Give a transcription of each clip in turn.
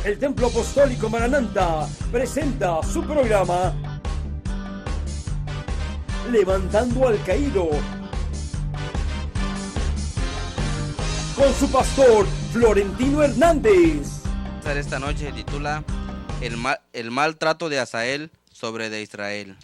El Templo Apostólico Marananta presenta su programa Levantando al Caído, con su pastor Florentino Hernández. Esta noche se titula el maltrato de Asael sobre de Israel.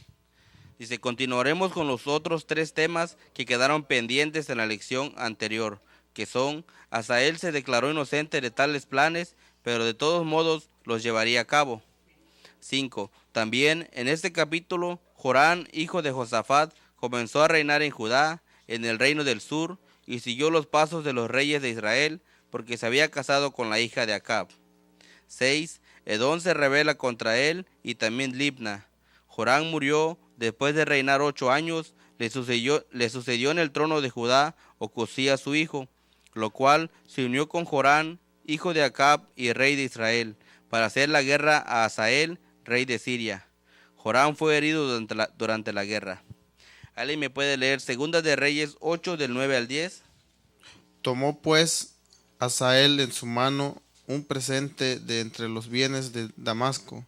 Dice, continuaremos con los otros tres temas que quedaron pendientes en la lección anterior, que son: Asael se declaró inocente de tales planes, pero de todos modos los llevaría a cabo. 5. También en este capítulo, Joram, hijo de Josafat, comenzó a reinar en Judá, en el reino del sur, y siguió los pasos de los reyes de Israel, porque se había casado con la hija de Acab. 6. Edom se rebela contra él, y también Libna. Joram murió después de reinar 8 años, le sucedió en el trono de Judá Ocosías su hijo, lo cual se unió con Joram, hijo de Acab y rey de Israel, para hacer la guerra a Hazael, rey de Siria. Joram fue herido durante la guerra. ¿Alguien me puede leer Segunda de Reyes 8 del 9 al 10? Tomó pues Hazael en su mano un presente de entre los bienes de Damasco,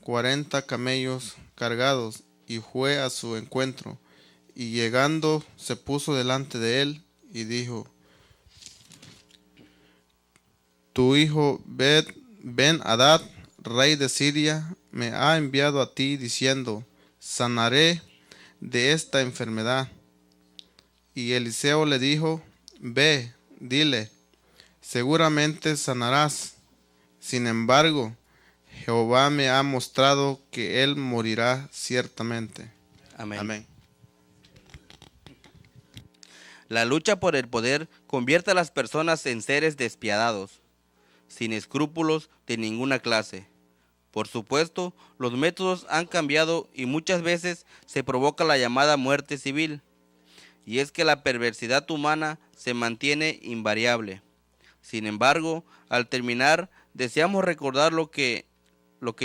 40 camellos cargados, y fue a su encuentro, y llegando se puso delante de él, y dijo: Tu hijo Ben-Hadad, rey de Siria, me ha enviado a ti diciendo: sanaré de esta enfermedad. Y Eliseo le dijo: Ve, dile, seguramente sanarás. Sin embargo, Jehová me ha mostrado que él morirá ciertamente. Amén. Amén. La lucha por el poder convierte a las personas en seres despiadados, sin escrúpulos de ninguna clase. Por supuesto, los métodos han cambiado y muchas veces se provoca la llamada muerte civil. Y es que la perversidad humana se mantiene invariable. Sin embargo, al terminar, deseamos recordar lo que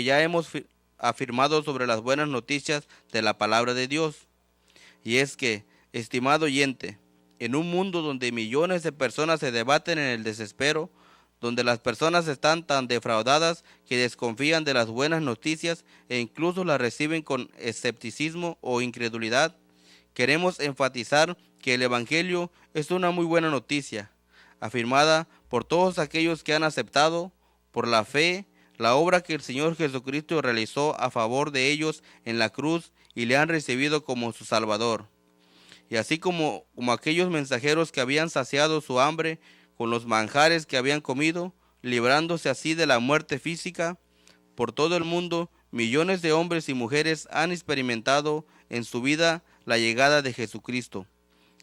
ya hemos afirmado sobre las buenas noticias de la palabra de Dios. Y es que, estimado oyente, en un mundo donde millones de personas se debaten en el desespero, donde las personas están tan defraudadas que desconfían de las buenas noticias e incluso las reciben con escepticismo o incredulidad, queremos enfatizar que el Evangelio es una muy buena noticia, afirmada por todos aquellos que han aceptado, por la fe, la obra que el Señor Jesucristo realizó a favor de ellos en la cruz y le han recibido como su Salvador. Y así como aquellos mensajeros que habían saciado su hambre con los manjares que habían comido, librándose así de la muerte física, por todo el mundo, millones de hombres y mujeres han experimentado en su vida la llegada de Jesucristo,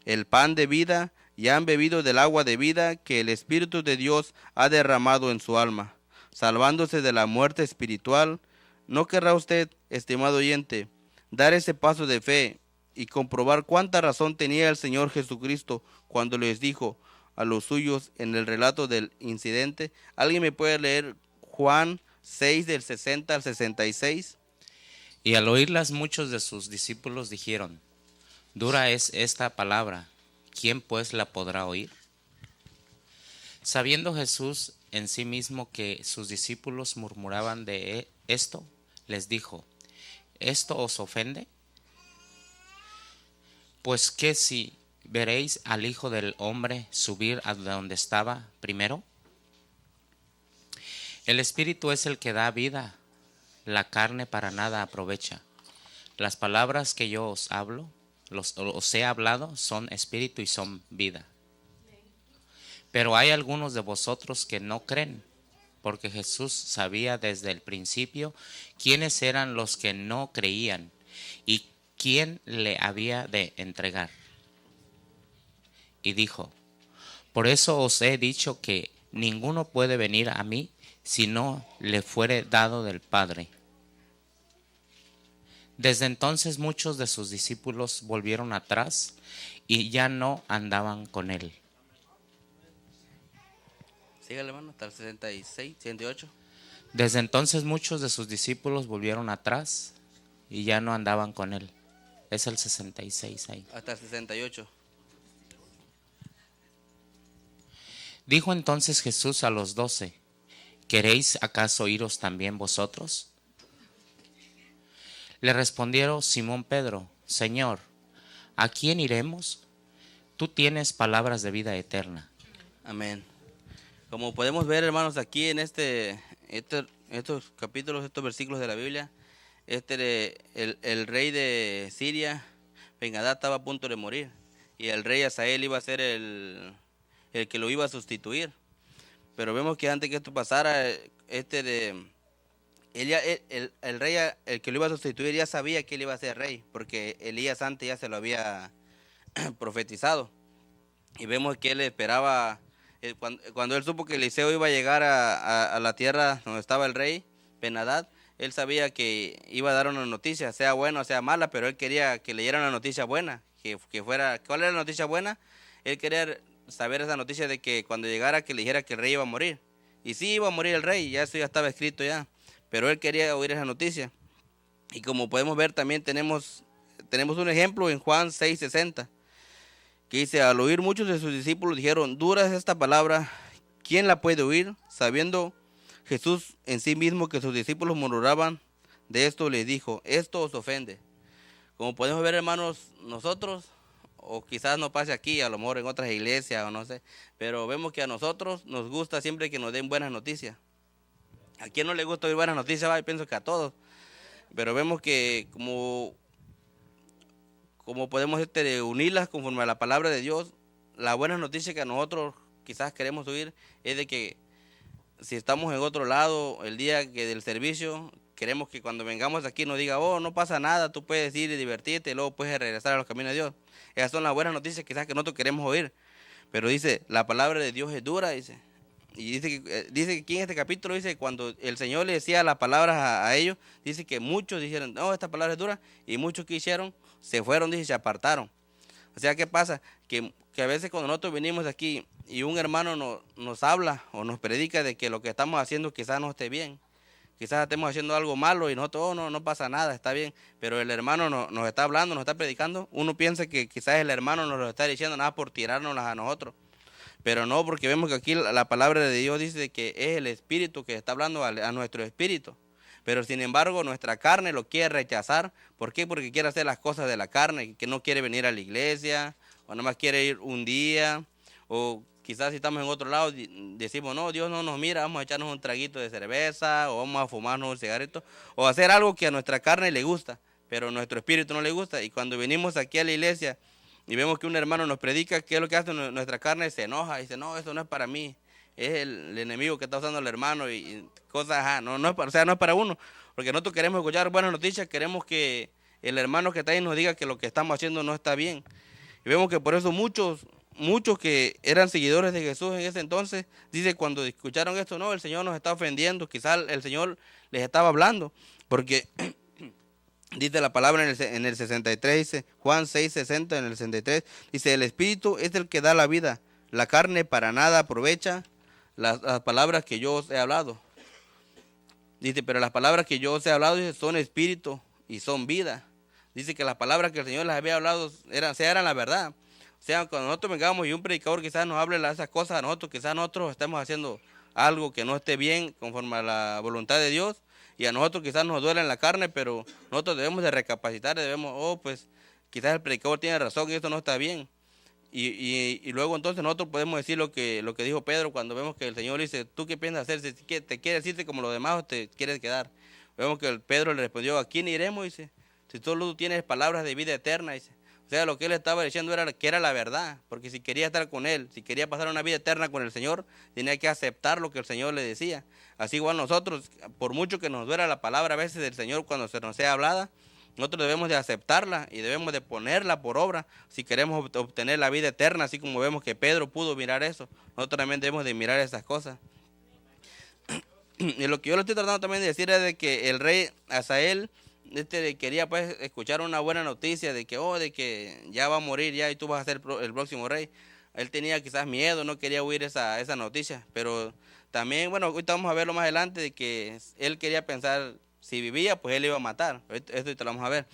el pan de vida, y han bebido del agua de vida que el Espíritu de Dios ha derramado en su alma, salvándose de la muerte espiritual. ¿No querrá usted, estimado oyente, dar ese paso de fe y comprobar cuánta razón tenía el Señor Jesucristo cuando les dijo a los suyos en el relato del incidente? ¿Alguien me puede leer Juan 6 del 60 al 66? Y al oírlas muchos de sus discípulos dijeron: Dura es esta palabra, ¿quién pues la podrá oír? Sabiendo Jesús en sí mismo que sus discípulos murmuraban de esto, les dijo: ¿Esto os ofende? Pues ¿qué si veréis al Hijo del Hombre subir a donde estaba primero? El Espíritu es el que da vida, la carne para nada aprovecha. Las palabras que yo os hablo, os he hablado, son espíritu y son vida. Pero hay algunos de vosotros que no creen, porque Jesús sabía desde el principio quiénes eran los que no creían y quién le había de entregar. Y dijo: Por eso os he dicho que ninguno puede venir a mí si no le fuere dado del Padre. Desde entonces muchos de sus discípulos volvieron atrás y ya no andaban con él. Sígale, hermano, hasta el 66, 68. Desde entonces muchos de sus discípulos volvieron atrás y ya no andaban con él. Es el 66 ahí. Hasta el 68. Dijo entonces Jesús a los 12: ¿Queréis acaso iros también vosotros? Le respondieron Simón Pedro, Señor, ¿a quién iremos? Tú tienes palabras de vida eterna. Amén. Como podemos ver, hermanos, aquí en estos capítulos, estos versículos de la Biblia, el rey de Siria, Ben-Hadad, estaba a punto de morir. Y el rey Hazael iba a ser el que lo iba a sustituir. Pero vemos que antes que esto pasara, el rey, el que lo iba a sustituir, ya sabía que él iba a ser rey, porque Elías antes ya se lo había profetizado. Y vemos que él esperaba, cuando él supo que Eliseo iba a llegar a la tierra donde estaba el rey, Ben-Hadad, él sabía que iba a dar una noticia, sea buena o sea mala, pero él quería que le diera una noticia buena, que fuera, ¿cuál era la noticia buena? Él quería saber esa noticia de que cuando llegara que le dijera que el rey iba a morir. Y sí iba a morir el rey, ya eso ya estaba escrito ya, pero él quería oír esa noticia. Y como podemos ver también tenemos un ejemplo en Juan 6:60, que dice, al oír muchos de sus discípulos dijeron, dura es esta palabra, ¿quién la puede oír? Sabiendo Jesús en sí mismo que sus discípulos murmuraban de esto, les dijo, esto os ofende. Como podemos ver, hermanos, nosotros, o quizás no pase aquí, a lo mejor en otras iglesias o no sé, pero vemos que a nosotros nos gusta siempre que nos den buenas noticias. ¿A quién no le gusta oír buenas noticias? Yo pienso que a todos. Pero vemos que como podemos unirlas conforme a la palabra de Dios, la buena noticia que a nosotros quizás queremos oír es de que si estamos en otro lado el día que del servicio, queremos que cuando vengamos aquí nos diga, oh, no pasa nada, tú puedes ir y divertirte y luego puedes regresar a los caminos de Dios. Esas son las buenas noticias quizás que nosotros queremos oír. Pero dice, la palabra de Dios es dura, dice. Y dice que aquí en este capítulo dice, cuando el Señor le decía las palabras a ellos, dice que muchos dijeron, no, esta palabra es dura, y muchos que hicieron, se fueron, dice, se apartaron. O sea, ¿qué pasa? Que a veces cuando nosotros venimos aquí y un hermano nos habla o nos predica de que lo que estamos haciendo quizás no esté bien, quizás estemos haciendo algo malo y nosotros, oh, no pasa nada, está bien, pero el hermano nos está hablando, nos está predicando, uno piensa que quizás el hermano nos lo está diciendo nada por tirárnoslas a nosotros. Pero no, porque vemos que aquí la palabra de Dios dice que es el Espíritu que está hablando a nuestro espíritu. Pero sin embargo nuestra carne lo quiere rechazar. ¿Por qué? Porque quiere hacer las cosas de la carne, que no quiere venir a la iglesia, o nada más quiere ir un día, o quizás si estamos en otro lado decimos, no, Dios no nos mira, vamos a echarnos un traguito de cerveza, o vamos a fumarnos un cigarrito, o hacer algo que a nuestra carne le gusta, pero a nuestro espíritu no le gusta. Y cuando venimos aquí a la iglesia y vemos que un hermano nos predica, ¿qué es lo que hace? Nuestra carne se enoja y dice, no, eso no es para mí, es el enemigo que está usando al hermano y cosas, no es para uno, porque nosotros queremos escuchar buenas noticias, queremos que el hermano que está ahí nos diga que lo que estamos haciendo no está bien. Y vemos que por eso muchos que eran seguidores de Jesús en ese entonces, dice cuando escucharon esto, no, el Señor nos está ofendiendo, quizás el Señor les estaba hablando, porque dice la palabra en el 63, dice Juan 6:60 en el 63, dice, el Espíritu es el que da la vida, la carne para nada aprovecha. Las palabras que yo os he hablado. Dice, pero las palabras que yo os he hablado dice, son espíritu y son vida. Dice que las palabras que el Señor les había hablado eran la verdad. O sea, cuando nosotros vengamos y un predicador quizás nos hable de esas cosas a nosotros, quizás nosotros estemos haciendo algo que no esté bien conforme a la voluntad de Dios, y a nosotros quizás nos duele en la carne, pero nosotros debemos de recapacitar, pues quizás el predicador tiene razón y esto no está bien. Y luego entonces nosotros podemos decir lo que dijo Pedro cuando vemos que el Señor dice, ¿tú qué piensas hacer? Si te quieres irte como los demás o te quieres quedar. Vemos que Pedro le respondió, ¿a quién iremos? Dice, si tú tienes palabras de vida eterna. Dice. O sea, lo que él estaba diciendo era que era la verdad, porque si quería estar con él, si quería pasar una vida eterna con el Señor, tenía que aceptar lo que el Señor le decía. Así igual nosotros, por mucho que nos duela la palabra a veces del Señor cuando se nos sea hablada, nosotros debemos de aceptarla y debemos de ponerla por obra si queremos obtener la vida eterna, así como vemos que Pedro pudo mirar eso. Nosotros también debemos de mirar esas cosas. Y lo que yo le estoy tratando también de decir es de que el rey Hazael quería pues escuchar una buena noticia de que ya va a morir ya y tú vas a ser el próximo rey. Él tenía quizás miedo, no quería oír esa noticia, pero también, bueno, ahorita vamos a verlo más adelante, de que él quería pensar, si vivía, pues él iba a matar. Esto te lo vamos a ver.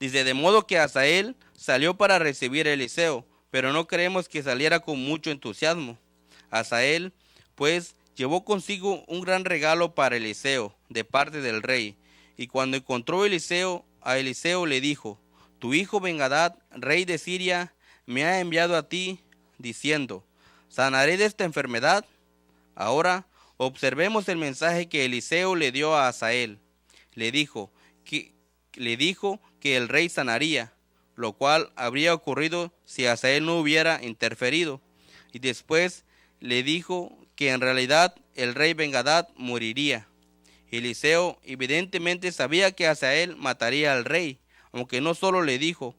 Dice, de modo que Hazael salió para recibir a Eliseo, pero no creemos que saliera con mucho entusiasmo. Hazael, pues, Llevó consigo un gran regalo para Eliseo, de parte del rey. Y cuando encontró a Eliseo le dijo: Tu hijo Ben-Hadad, rey de Siria, me ha enviado a ti, diciendo: ¿Sanaré de esta enfermedad? Ahora observemos el mensaje que Eliseo le dio a Hazael. Le dijo que el rey sanaría, lo cual habría ocurrido si Hazael no hubiera interferido. Y después le dijo que en realidad el rey Ben-Hadad moriría. Eliseo evidentemente sabía que Hazael mataría al rey, aunque no solo le dijo,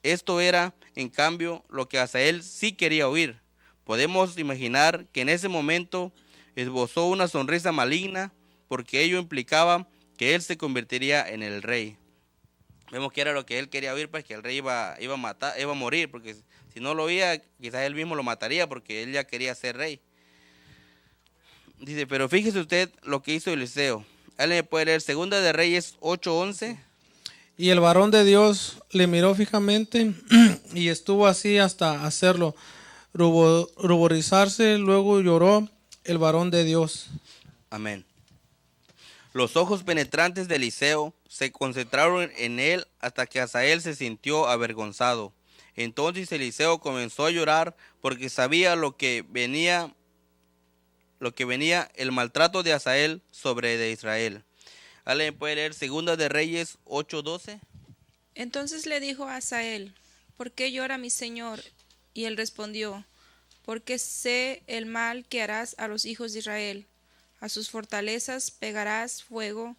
esto era, en cambio, lo que Hazael sí quería oír. Podemos imaginar que en ese momento esbozó una sonrisa maligna, porque ello implicaba que él se convertiría en el rey. Vemos que era lo que él quería oír, pues que el rey iba a morir, porque si no lo oía, quizás él mismo lo mataría, porque él ya quería ser rey. Dice, pero fíjese usted lo que hizo Eliseo. Alguien puede leer 2 de Reyes 8:11. Y el varón de Dios le miró fijamente y estuvo así hasta hacerlo ruborizarse. Luego lloró el varón de Dios. Amén. Los ojos penetrantes de Eliseo se concentraron en él hasta que Hazael se sintió avergonzado. Entonces Eliseo comenzó a llorar porque sabía lo que venía el maltrato de Hazael sobre de Israel. ¿Alguien puede leer 2 de Reyes 8:12? Entonces le dijo a Hazael: ¿Por qué llora mi señor? Y él respondió: Porque sé el mal que harás a los hijos de Israel. A sus fortalezas pegarás fuego,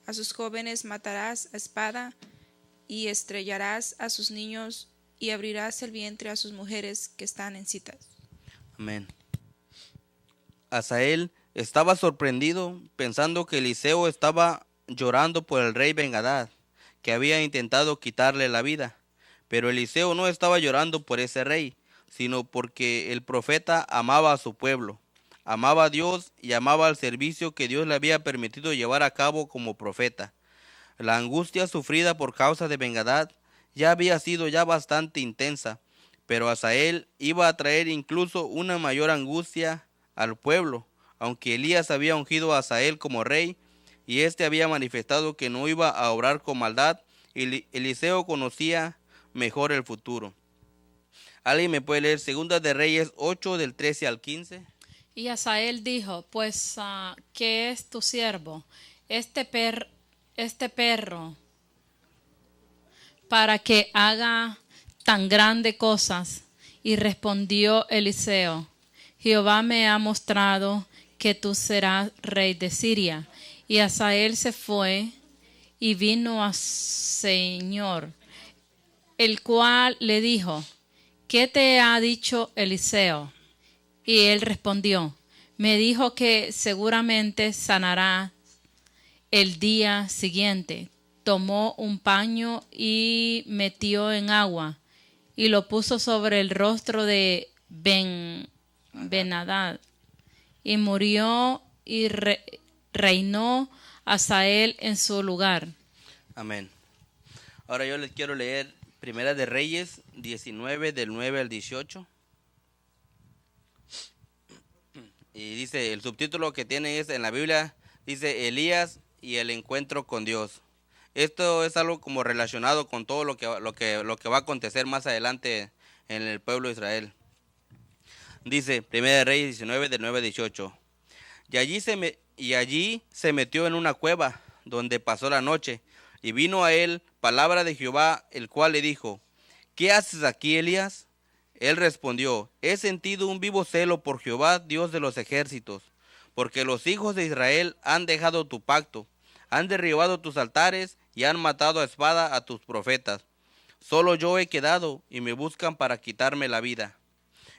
a sus jóvenes matarás a espada, y estrellarás a sus niños, y abrirás el vientre a sus mujeres que están en citas. Amén. Hazael estaba sorprendido, pensando que Eliseo estaba llorando por el rey Ben-Hadad, que había intentado quitarle la vida. Pero Eliseo no estaba llorando por ese rey, sino porque el profeta amaba a su pueblo, amaba a Dios y amaba al servicio que Dios le había permitido llevar a cabo como profeta. La angustia sufrida por causa de Ben-Hadad ya había sido bastante intensa, pero Hazael iba a traer incluso una mayor angustia al pueblo, aunque Elías había ungido a Hazael como rey, y éste había manifestado que no iba a obrar con maldad. Eliseo conocía mejor el futuro. ¿Alguien me puede leer 2 de Reyes 8 del 13 al 15? Y Hazael dijo: Pues, ¿qué es tu siervo? Este perro, para que haga tan grandes cosas. Y respondió Eliseo: Jehová me ha mostrado que tú serás rey de Siria. Y Hazael se fue y vino a Señor, el cual le dijo: ¿Qué te ha dicho Eliseo? Y él respondió: Me dijo que seguramente sanará el día siguiente. Tomó un paño y metió en agua y lo puso sobre el rostro de Ben-Hadad, y murió, y reinó Hazael en su lugar. Amén. Ahora yo les quiero leer 1 de Reyes 19 del 9 al 18. Y dice, el subtítulo que tiene es en la Biblia, dice Elías y el encuentro con Dios. Esto es algo como relacionado con todo lo que va a acontecer más adelante en el pueblo de Israel. Dice 1 de Reyes 19 del 9 al 18. Y allí se metió en una cueva donde pasó la noche, y vino a él palabra de Jehová, el cual le dijo: ¿Qué haces aquí, Elías? Él respondió: He sentido un vivo celo por Jehová, Dios de los ejércitos, porque los hijos de Israel han dejado tu pacto, han derribado tus altares y han matado a espada a tus profetas. Solo yo he quedado y me buscan para quitarme la vida.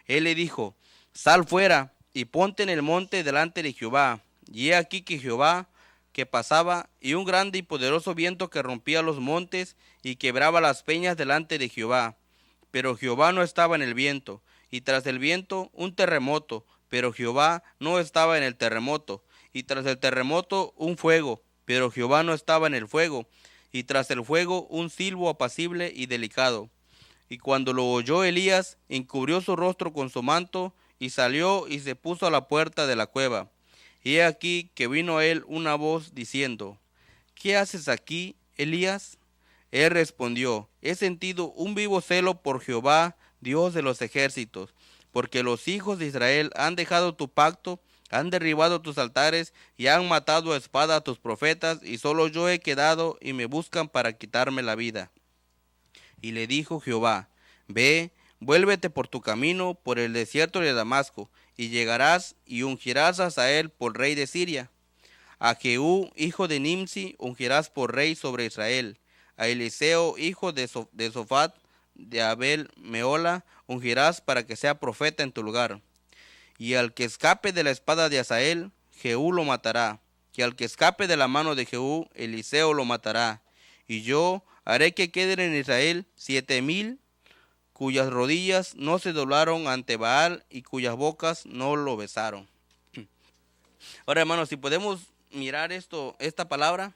Él le dijo: Sal fuera y ponte en el monte delante de Jehová. Y he aquí que Jehová que pasaba, y un grande y poderoso viento que rompía los montes y quebraba las peñas delante de Jehová. Pero Jehová no estaba en el viento, y tras el viento un terremoto, pero Jehová no estaba en el terremoto, y tras el terremoto un fuego, pero Jehová no estaba en el fuego, y tras el fuego un silbo apacible y delicado. Y cuando lo oyó Elías, encubrió su rostro con su manto, y salió y se puso a la puerta de la cueva. Y he aquí que vino a él una voz diciendo, ¿qué haces aquí, Elías? Él respondió, he sentido un vivo celo por Jehová, Dios de los ejércitos, porque los hijos de Israel han dejado tu pacto, han derribado tus altares y han matado a espada a tus profetas, y solo yo he quedado y me buscan para quitarme la vida. Y le dijo Jehová, ve, vuélvete por tu camino por el desierto de Damasco, y llegarás y ungirás a Hazael por rey de Siria. A Jehú, hijo de Nimsi, ungirás por rey sobre Israel. A Eliseo, hijo de Sofat, de Abel Meola, ungirás para que sea profeta en tu lugar. Y al que escape de la espada de Hazael, Jehú lo matará. Y al que escape de la mano de Jehú, Eliseo lo matará. Y yo haré que queden en Israel 7,000 cuyas rodillas no se doblaron ante Baal y cuyas bocas no lo besaron. Ahora, hermanos, si podemos mirar esta palabra,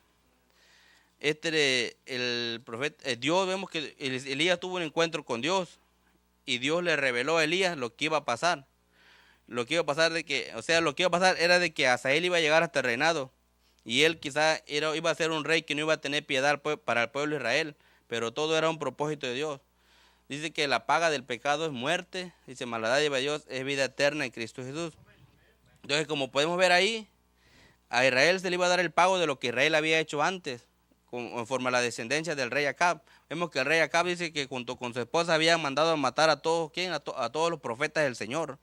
el profeta, Dios, vemos que Elías tuvo un encuentro con Dios y Dios le reveló a Elías lo que iba a pasar. Lo que iba a pasar era de que Hazael iba a llegar hasta el reinado y él quizá iba a ser un rey que no iba a tener piedad para el pueblo de Israel, pero todo era un propósito de Dios. Dice que la paga del pecado es muerte, dice, mas la dádiva de Dios es vida eterna en Cristo Jesús. Entonces, como podemos ver ahí, a Israel se le iba a dar el pago de lo que Israel había hecho antes, en forma de la descendencia del rey Acab. Vemos que el rey Acab dice que junto con su esposa había mandado a matar a todos, a todos los profetas del Señor.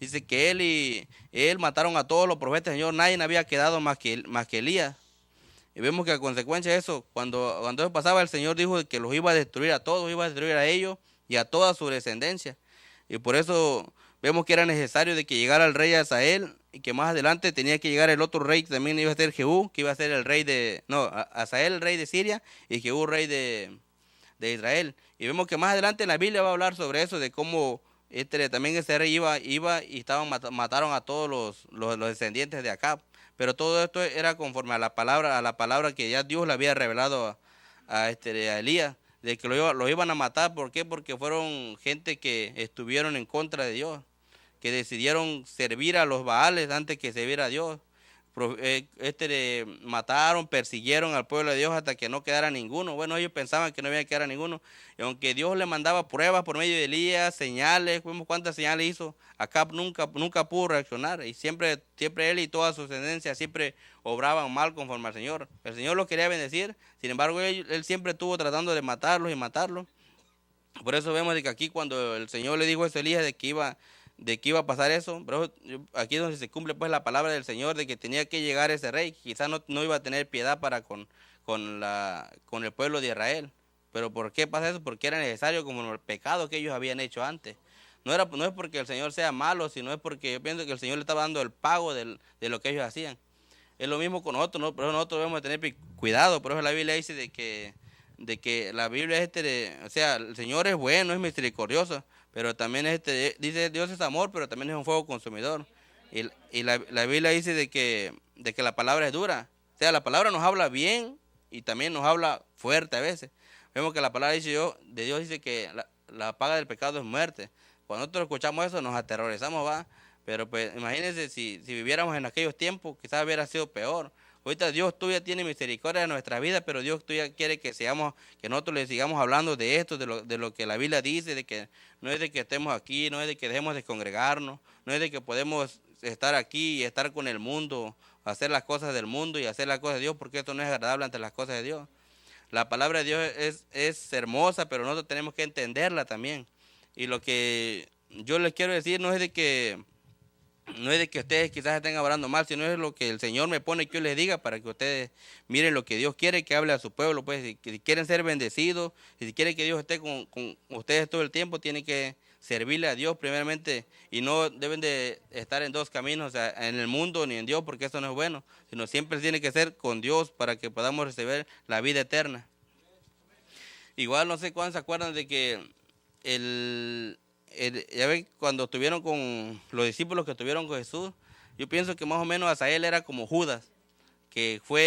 Dice que él mataron a todos los profetas del Señor, nadie había quedado más que Elías. Y vemos que a consecuencia de eso, cuando eso pasaba, el Señor dijo que los iba a destruir a todos, iba a destruir a ellos y a toda su descendencia. Y por eso vemos que era necesario de que llegara el rey Hazael y que más adelante tenía que llegar el otro rey que también iba a ser Jehú, que iba a ser el rey Hazael, el rey de Siria, y Jehú, rey de Israel. Y vemos que más adelante en la Biblia va a hablar sobre eso, de cómo también ese rey iba y mataron a todos los descendientes de Acab. Pero todo esto era conforme a la palabra que ya Dios le había revelado a Elías, de que lo iban a matar. ¿Por qué? Porque fueron gente que estuvieron en contra de Dios, que decidieron servir a los Baales antes que servir a Dios. Mataron, persiguieron al pueblo de Dios hasta que no quedara ninguno. Bueno, ellos pensaban que no había que quedar ninguno. Y aunque Dios le mandaba pruebas por medio de Elías, señales, vemos cuántas señales hizo, Acab nunca pudo reaccionar. Y siempre él y toda su descendencia siempre obraban mal conforme al Señor. El Señor los quería bendecir, sin embargo él siempre estuvo tratando de matarlos y matarlos. Por eso vemos de que aquí cuando el Señor le dijo a Elías de que iba a pasar eso, pero aquí es donde se cumple pues la palabra del Señor de que tenía que llegar ese rey. Quizás no iba a tener piedad para con el pueblo de Israel. Pero ¿por qué pasa eso? Porque era necesario como el pecado que ellos habían hecho antes. No es porque el Señor sea malo, sino es porque yo pienso que el Señor le estaba dando el pago de lo que ellos hacían. Es lo mismo con nosotros, ¿no? Pero nosotros debemos tener cuidado. Por eso la Biblia dice de que la Biblia el Señor es bueno, es misericordioso, pero también dice Dios es amor, pero también es un fuego consumidor. Y la Biblia dice de que la palabra es dura. O sea, la palabra nos habla bien y también nos habla fuerte a veces. Vemos que la palabra de Dios dice que la paga del pecado es muerte. Cuando nosotros escuchamos eso nos aterrorizamos, va. Pero pues imagínense si viviéramos en aquellos tiempos, quizás hubiera sido peor. Ahorita Dios todavía tiene misericordia de nuestra vida, pero Dios todavía quiere que nosotros le sigamos hablando de esto, de lo que la Biblia dice, de que no es de que estemos aquí, no es de que dejemos de congregarnos, no es de que podemos estar aquí y estar con el mundo, hacer las cosas del mundo y hacer las cosas de Dios, porque esto no es agradable ante las cosas de Dios. La palabra de Dios es hermosa, pero nosotros tenemos que entenderla también. Y lo que yo les quiero decir no es de que ustedes quizás estén orando mal, sino es lo que el Señor me pone que yo les diga para que ustedes miren lo que Dios quiere que hable a su pueblo. Pues si quieren ser bendecidos, si quieren que Dios esté con ustedes todo el tiempo, tienen que servirle a Dios primeramente y no deben de estar en dos caminos, o sea, en el mundo ni en Dios, porque eso no es bueno, sino siempre tiene que ser con Dios para que podamos recibir la vida eterna. Igual no sé cuándo se acuerdan de que ya ven, cuando estuvieron con los discípulos que estuvieron con Jesús, yo pienso que más o menos Hazael era como Judas, que iba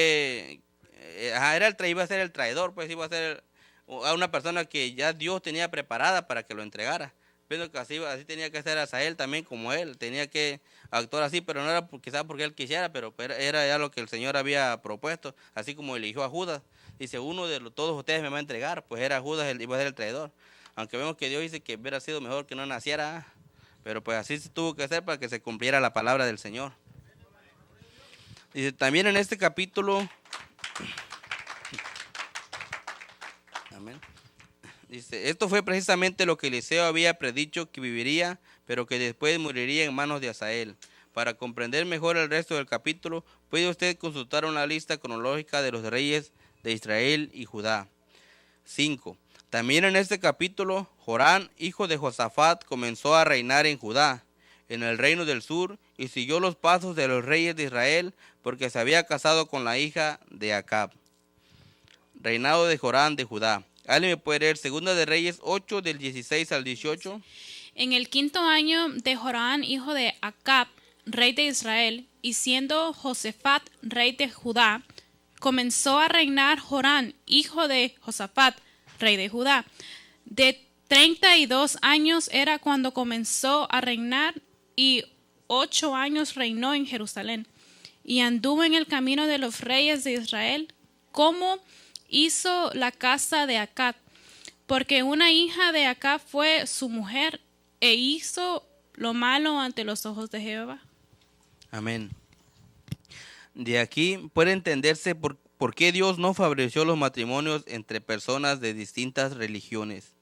a ser el traidor, pues iba a ser a una persona que ya Dios tenía preparada para que lo entregara. pienso que así tenía que ser Asael también como él, tenía que actuar así, pero no era quizás porque él quisiera, pero era ya lo que el Señor había propuesto, así como eligió a Judas. Dice, uno de todos ustedes me va a entregar, pues era Judas, iba a ser el traidor. Aunque vemos que Dios dice que hubiera sido mejor que no naciera, pero pues así se tuvo que hacer para que se cumpliera la palabra del Señor. Dice, también en este capítulo, amén. Dice, esto fue precisamente lo que Eliseo había predicho que viviría, pero que después moriría en manos de Asael. Para comprender mejor el resto del capítulo, puede usted consultar una lista cronológica de los reyes de Israel y Judá. 5. También en este capítulo, Joram, hijo de Josafat, comenzó a reinar en Judá, en el reino del sur, y siguió los pasos de los reyes de Israel, porque se había casado con la hija de Acab. Reinado de Joram de Judá. ¿Alguien me puede leer 2 de Reyes 8, del 16 al 18? En el 5.º año de Joram, hijo de Acab, rey de Israel, y siendo Josafat rey de Judá, comenzó a reinar Joram, hijo de Josafat, rey de Judá. De 32 años era cuando comenzó a reinar, y 8 años reinó en Jerusalén. Y anduvo en el camino de los reyes de Israel, como hizo la casa de Acab, porque una hija de Acab fue su mujer, e hizo lo malo ante los ojos de Jehová. Amén. De aquí puede entenderse por qué Dios no favoreció los matrimonios entre personas de distintas religiones.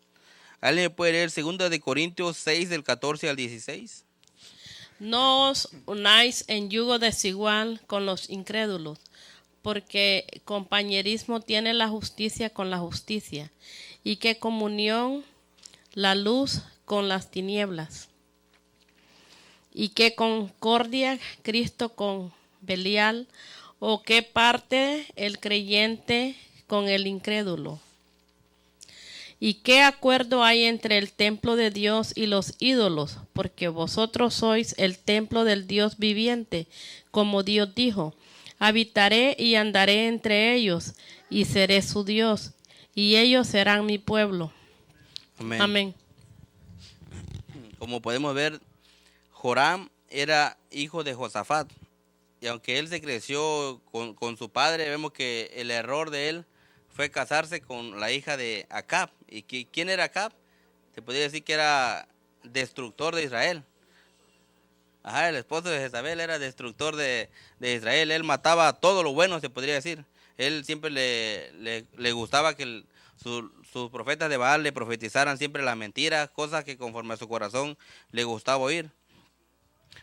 ¿Alguien me puede leer 2 de Corintios 6, del 14 al 16? No os unáis en yugo desigual con los incrédulos, porque compañerismo tiene la justicia con la justicia, y qué comunión la luz con las tinieblas, y qué concordia Cristo con Belial, o qué parte el creyente con el incrédulo. ¿Y qué acuerdo hay entre el templo de Dios y los ídolos? Porque vosotros sois el templo del Dios viviente, como Dios dijo, habitaré y andaré entre ellos, y seré su Dios, y ellos serán mi pueblo. Amén. Amén. Como podemos ver, Joram era hijo de Josafat, y aunque él se creció con su padre, vemos que el error de él fue casarse con la hija de Acab. ¿Y quién era Acab? Se podría decir que era destructor de Israel. Ajá, el esposo de Jezabel era destructor de Israel. Él mataba todo lo bueno, se podría decir. Él siempre le gustaba que sus profetas de Baal le profetizaran siempre las mentiras, cosas que conforme a su corazón le gustaba oír.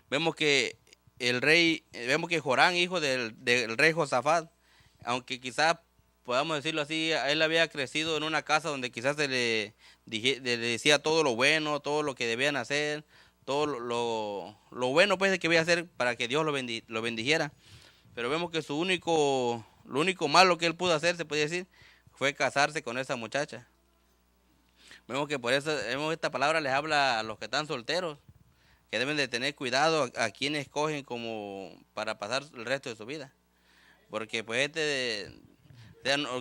Vemos que Joram, hijo del rey Josafat, aunque quizás podamos decirlo así, él había crecido en una casa donde quizás se le decía todo lo bueno, todo lo que debían hacer, todo lo bueno pues que debía hacer para que Dios lo bendijera. Pero vemos que lo único malo que él pudo hacer, se podría decir, fue casarse con esa muchacha. Vemos que por eso esta palabra les habla a los que están solteros, que deben de tener cuidado a quienes escogen como para pasar el resto de su vida. Porque pues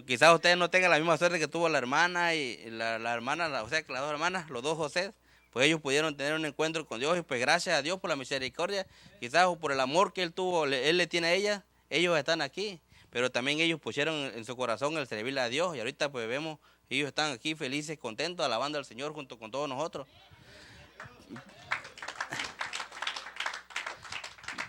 quizás ustedes no tengan la misma suerte que tuvo la hermana y la hermana, o sea, que las dos hermanas, los dos José, pues ellos pudieron tener un encuentro con Dios y pues gracias a Dios por la misericordia, quizás por el amor que él tuvo, él le tiene a ella, ellos están aquí, pero también ellos pusieron en su corazón el servirle a Dios y ahorita pues vemos, ellos están aquí felices, contentos, alabando al Señor junto con todos nosotros.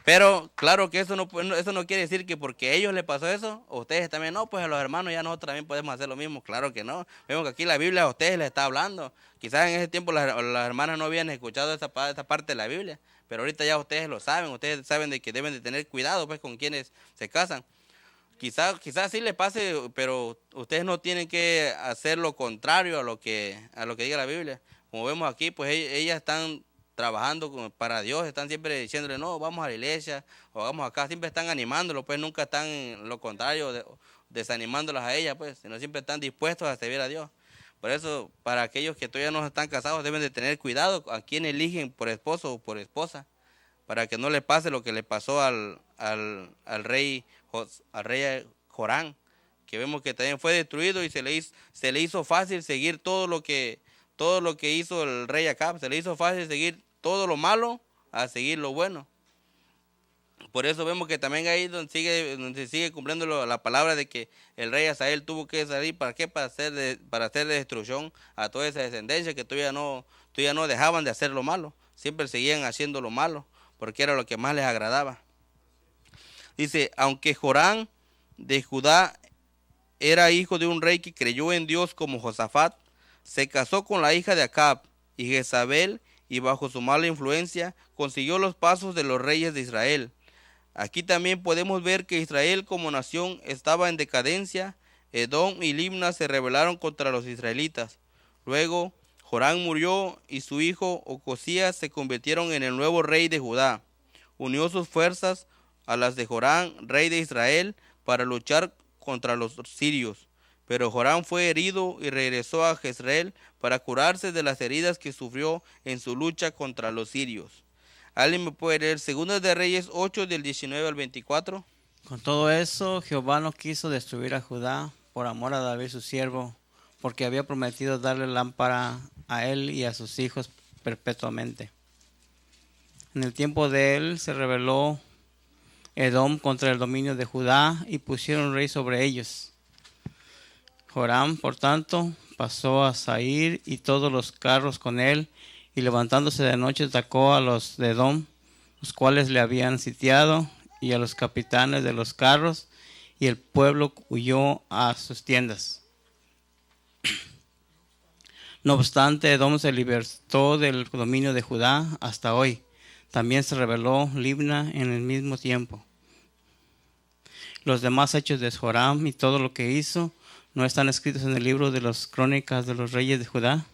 Pero claro que eso no quiere decir que porque a ellos les pasó eso, a ustedes también no, pues a los hermanos ya nosotros también podemos hacer lo mismo. Claro que no. Vemos que aquí la Biblia a ustedes les está hablando. Quizás en ese tiempo las hermanas no habían escuchado esa parte de la Biblia, pero ahorita ya ustedes lo saben. Ustedes saben de que deben de tener cuidado pues con quienes se casan. Quizás sí les pase, pero ustedes no tienen que hacer lo contrario a lo que diga la Biblia. Como vemos aquí, pues ellas están trabajando para Dios, están siempre diciéndole, no, vamos a la iglesia, o vamos acá, siempre están animándolo, pues nunca están en lo contrario, desanimándolas a ellas, pues, sino siempre están dispuestos a servir a Dios. Por eso, para aquellos que todavía no están casados, deben de tener cuidado a quien eligen por esposo o por esposa, para que no le pase lo que le pasó al rey Joram, que vemos que también fue destruido y se le hizo fácil seguir todo lo que todo lo que hizo el rey Acab. Se le hizo fácil seguir todo lo malo a seguir lo bueno. Por eso vemos que también ahí donde se sigue cumpliendo la palabra de que el rey Hazael tuvo que salir. ¿Para qué? Para hacer destrucción a toda esa descendencia que todavía no dejaban de hacer lo malo. Siempre seguían haciendo lo malo porque era lo que más les agradaba. Dice, aunque Joram de Judá era hijo de un rey que creyó en Dios como Josafat, se casó con la hija de Acab y Jezabel, y bajo su mala influencia consiguió los pasos de los reyes de Israel. Aquí también podemos ver que Israel como nación estaba en decadencia. Edom y Libna se rebelaron contra los israelitas. Luego Joram murió y su hijo Ocosías se convirtieron en el nuevo rey de Judá. Unió sus fuerzas a las de Joram, rey de Israel, para luchar contra los sirios. Pero Joram fue herido y regresó a Jezreel para curarse de las heridas que sufrió en su lucha contra los sirios. ¿Alguien me puede leer 2 de Reyes 8 del 19 al 24? Con todo eso, Jehová no quiso destruir a Judá por amor a David su siervo, porque había prometido darle lámpara a él y a sus hijos perpetuamente. En el tiempo de él se rebeló Edom contra el dominio de Judá y pusieron rey sobre ellos. Joram, por tanto, pasó a Zair y todos los carros con él, y levantándose de noche atacó a los de Edom, los cuales le habían sitiado, y a los capitanes de los carros, y el pueblo huyó a sus tiendas. No obstante, Edom se libertó del dominio de Judá hasta hoy. También se rebeló Libna en el mismo tiempo. Los demás hechos de Joram y todo lo que hizo no están escritos en el libro de las crónicas de los reyes de Judá.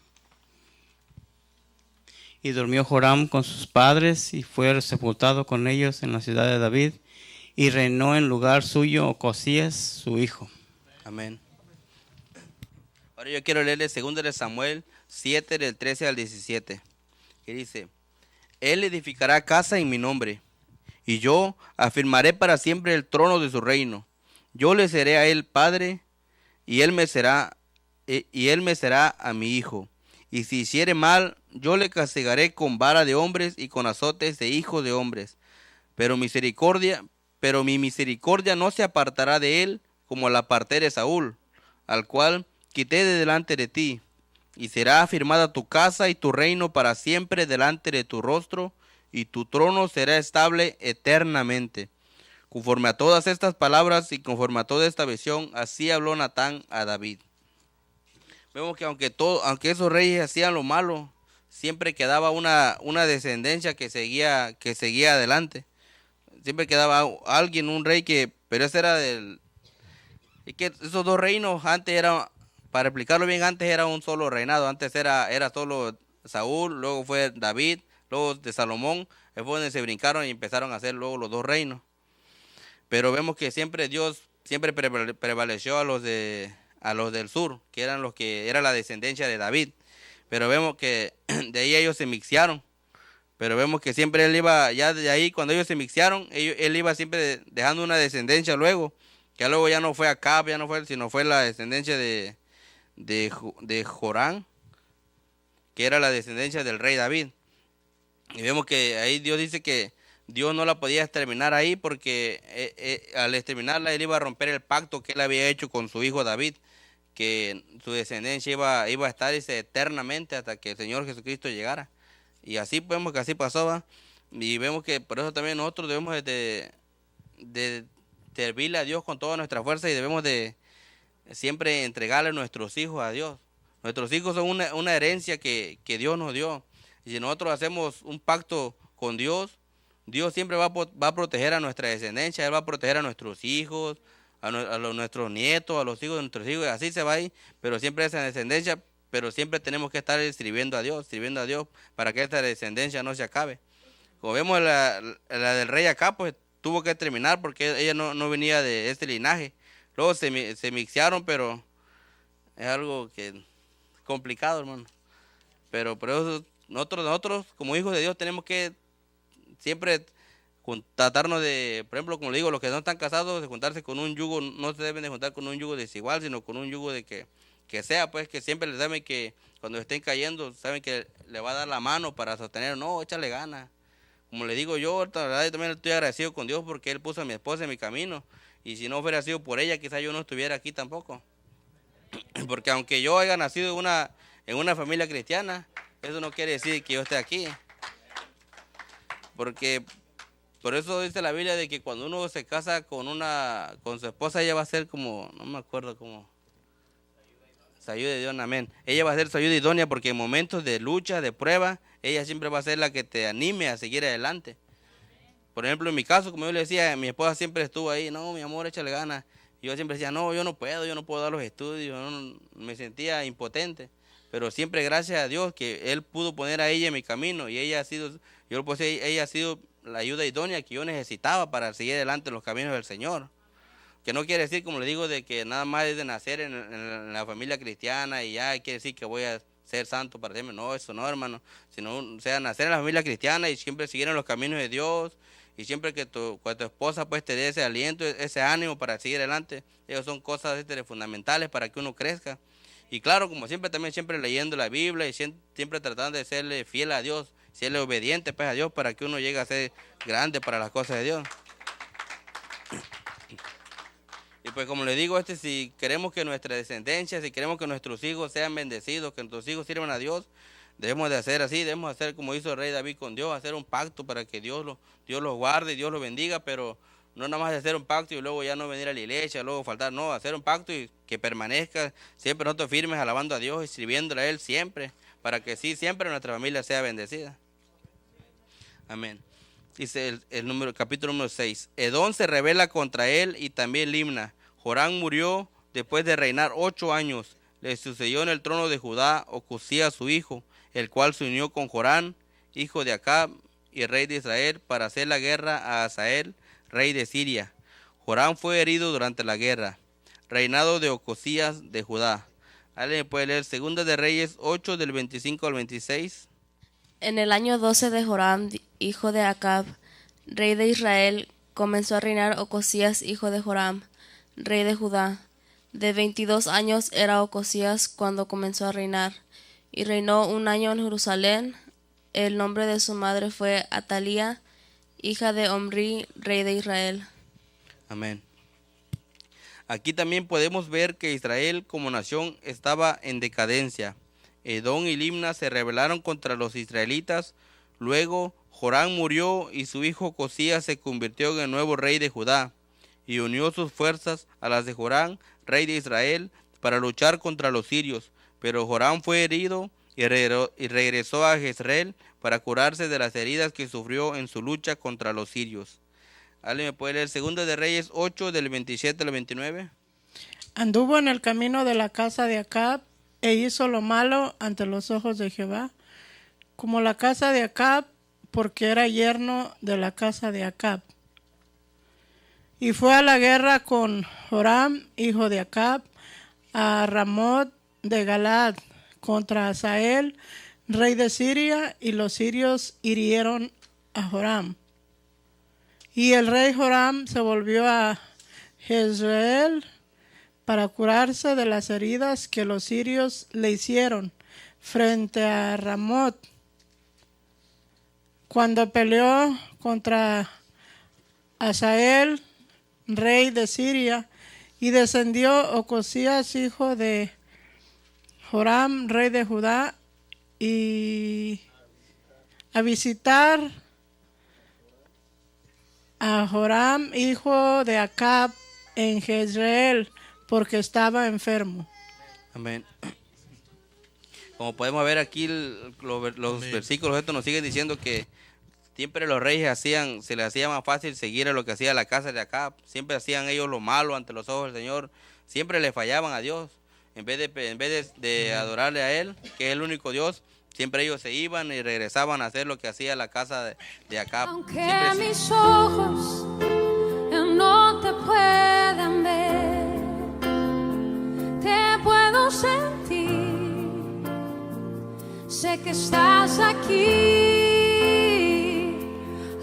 Y durmió Joram con sus padres y fue sepultado con ellos en la ciudad de David, y reinó en lugar suyo Ocosías, su hijo. Amén. Ahora yo quiero leerle 2 de Samuel 7 del 13 al 17, que dice: Él edificará casa en mi nombre, y yo afirmaré para siempre el trono de su reino. Yo le seré a él padre, y él me será a mi hijo. Y si hiciere mal, yo le castigaré con vara de hombres y con azotes de hijos de hombres. Pero mi misericordia no se apartará de él, como la aparté de Saúl, al cual quité de delante de ti. Y será afirmada tu casa y tu reino para siempre delante de tu rostro, y tu trono será estable eternamente. Conforme a todas estas palabras y conforme a toda esta visión, así habló Natán a David. Vemos que aunque esos reyes hacían lo malo, siempre quedaba una descendencia que seguía adelante. Siempre quedaba alguien, un rey pero ese era y que esos dos reinos antes eran, para explicarlo bien, antes era un solo reinado. Antes era solo Saúl, luego fue David, luego de Salomón, fue donde se brincaron y empezaron a hacer luego los dos reinos. Pero vemos que siempre Dios prevaleció a los del sur, que era la descendencia de David. Pero vemos que de ahí ellos se mixearon. Pero vemos que siempre él iba, ya de ahí cuando ellos se mixearon, él iba siempre dejando una descendencia luego, que luego ya no fue Acab, sino fue la descendencia de Joram, que era la descendencia del rey David. Y vemos que ahí Dios dice que Dios no la podía exterminar ahí porque al exterminarla él iba a romper el pacto que él había hecho con su hijo David, que su descendencia iba a estar eternamente hasta que el Señor Jesucristo llegara. Y así vemos que así pasó, ¿va? Y vemos que por eso también nosotros debemos de servirle a Dios con toda nuestra fuerza, y debemos de siempre entregarle nuestros hijos a Dios. Nuestros hijos son una herencia que Dios nos dio. Y si nosotros hacemos un pacto con Dios, Dios siempre va a proteger a nuestra descendencia. Él va a proteger a nuestros hijos, nuestros nietos, a los hijos de nuestros hijos, y así se va ahí, pero siempre esa descendencia, pero siempre tenemos que estar sirviendo a Dios para que esta descendencia no se acabe. Como vemos la del rey acá, pues tuvo que terminar porque ella no venía de este linaje. Luego se mixearon, pero es algo que es complicado, hermano. Pero por eso nosotros como hijos de Dios tenemos que siempre tratarnos de, por ejemplo, como le digo, los que no están casados, de juntarse con un yugo, no se deben de juntar con un yugo desigual, sino con un yugo de que que sea, pues, que siempre les saben que cuando estén cayendo, saben que le va a dar la mano para sostener. No, échale ganas. Como le digo yo, la verdad, yo también estoy agradecido con Dios porque Él puso a mi esposa en mi camino. Y si no hubiera sido por ella, quizás yo no estuviera aquí tampoco. Porque aunque yo haya nacido en una familia cristiana, eso no quiere decir que yo esté aquí. Porque por eso dice la Biblia de que cuando uno se casa con su esposa, ella va a ser como, no me acuerdo cómo, su ayuda idónea, amén. Ella va a ser su ayuda idónea porque en momentos de lucha, de prueba, ella siempre va a ser la que te anime a seguir adelante. Por ejemplo, en mi caso, como yo le decía, mi esposa siempre estuvo ahí, no, mi amor, échale ganas. Y yo siempre decía, no, yo no puedo dar los estudios, me sentía impotente. Pero siempre gracias a Dios que Él pudo poner a ella en mi camino y ella ha sido, ella ha sido la ayuda idónea que yo necesitaba para seguir adelante en los caminos del Señor. Que no quiere decir, como le digo, de que nada más es de nacer en la familia cristiana y ya quiere decir que voy a ser santo para siempre. No, eso no, hermano. Sino, o sea, nacer en la familia cristiana y siempre seguir en los caminos de Dios y siempre que tu esposa pues te dé ese aliento, ese ánimo para seguir adelante. Esas son cosas fundamentales para que uno crezca. Y claro, como siempre, también siempre leyendo la Biblia y siempre tratando de serle fiel a Dios, serle obediente pues a Dios para que uno llegue a ser grande para las cosas de Dios. Y pues como le digo, si queremos que nuestra descendencia, si queremos que nuestros hijos sean bendecidos, que nuestros hijos sirvan a Dios, debemos de hacer así, debemos hacer como hizo el rey David con Dios, hacer un pacto para que Dios los guarde, Dios los bendiga, pero no nada más de hacer un pacto y luego ya no venir a la iglesia, luego faltar, no, hacer un pacto y que permanezca siempre nosotros firmes alabando a Dios y sirviéndole a Él siempre, para que sí, siempre nuestra familia sea bendecida. Amén. Dice el capítulo número 6. Edom se rebela contra él y también Limna. Joram murió después de reinar 8 años. Le sucedió en el trono de Judá Ocosías su hijo, el cual se unió con Joram, hijo de Acab y rey de Israel, para hacer la guerra a Hazael, rey de Siria. Joram fue herido durante la guerra. Reinado de Ocosías de Judá. ¿Alguien puede leer 2 de Reyes 8 del 25 al 26? En el año 12 de Joram, hijo de Acab, rey de Israel, comenzó a reinar Ocosías, hijo de Joram, rey de Judá. De 22 años era Ocosías cuando comenzó a reinar, y reinó 1 año en Jerusalén. El nombre de su madre fue Atalía, hija de Omri, rey de Israel. Amén. Aquí también podemos ver que Israel como nación estaba en decadencia. Edom y Limna se rebelaron contra los israelitas. Luego Joram murió y su hijo Ocosías se convirtió en el nuevo rey de Judá y unió sus fuerzas a las de Joram, rey de Israel, para luchar contra los sirios. Pero Joram fue herido y regresó a Jezreel para curarse de las heridas que sufrió en su lucha contra los sirios. ¿Alguien me puede leer 2 de Reyes 8 del 27 al 29? Anduvo en el camino de la casa de Acab e hizo lo malo ante los ojos de Jehová, como la casa de Acab, porque era yerno de la casa de Acab. Y fue a la guerra con Joram, hijo de Acab, a Ramot de Galaad, contra Hazael, rey de Siria, y los sirios hirieron a Joram. Y el rey Joram se volvió a Jezreel para curarse de las heridas que los sirios le hicieron frente a Ramot. Cuando peleó contra Hazael, rey de Siria, y descendió Ocosías, hijo de Joram, rey de Judá, y a visitar a Joram, hijo de Acab, en Jezreel, porque estaba enfermo. Amén. Como podemos ver aquí, los versículos estos nos siguen diciendo que siempre los reyes se les hacía más fácil seguir a lo que hacía la casa de Acab. Siempre hacían ellos lo malo ante los ojos del Señor. Siempre le fallaban a Dios. En vez de adorarle a Él, que es el único Dios, siempre ellos se iban y regresaban a hacer lo que hacía la casa de Acab. Aunque mis ojos no te puedan ver, te puedo sentir. Sé que estás aquí,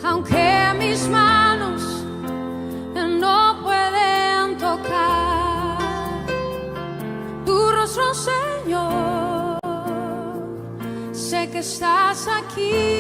aunque mis manos no pueden tocar tu rostro. nuestro Señor. Sé que estás aquí.